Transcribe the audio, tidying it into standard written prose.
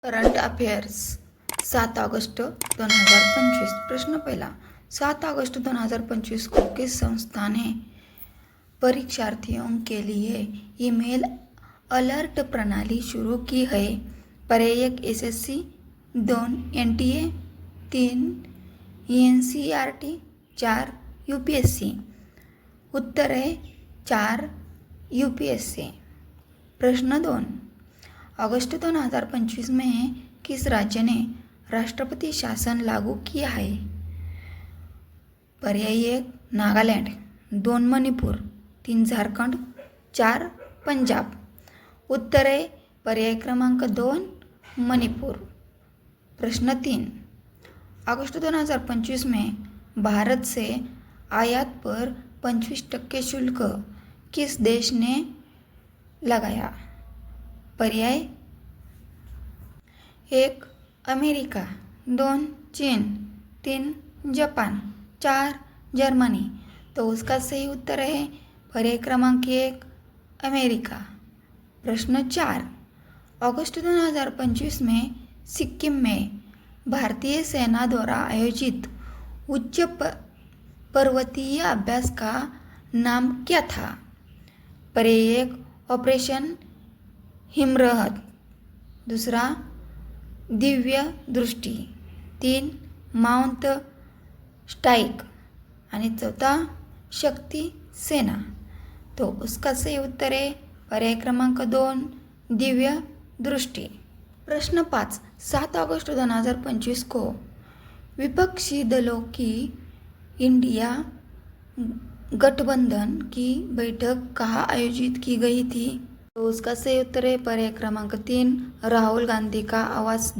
Current affairs 7 अगस्त 2025। प्रश्न पहला, 7 अगस्त 2025 को किस संस्था ने परीक्षार्थियों के लिए ईमेल अलर्ट प्रणाली शुरू की है? पर्याय 1 SSC, 2 NTA, 3 NCERT, 4 UPSC। उत्तर है 4 UPSC। प्रश्न 2, अगस्त 2025 में किस राज्य ने राष्ट्रपति शासन लागू किया है? पर्याय 1 नागालैंड, 2 मणिपुर, 3 झारखंड, 4 पंजाब। उत्तर है पर्याय क्रमांक 2 मणिपुर। प्रश्न 3, अगस्त 2025 में भारत से आयात पर 25% शुल्क किस देश ने लगाया? पर्याय 1 अमेरिका, 2 चीन, 3 जापान, 4 जर्मनी। तो उसका सही उत्तर है पर्याय क्रमांक 1 अमेरिका। प्रश्न 4, अगस्त 2025 में सिक्किम में भारतीय सेना द्वारा आयोजित उच्च पर्वतीय अभ्यास का नाम क्या था? पर्याय 1 ऑपरेशन हिमरहत, दूसरा दिव्य दृष्टि, 3 माउंट स्टाइक आणि 4 शक्ती सेना। तो उसका सही उत्तर है पर्याय क्रमांक 2 दिव्य दृष्टि। प्रश्न 5, 7 अगस्त 2025 को विपक्षी दलों की इंडिया गठबंधन की बैठक कहाँ आयोजित की गई थी? तो उसका सही उत्तर है पर्याय क्रमांक 3 राहुल गांधी का आवास।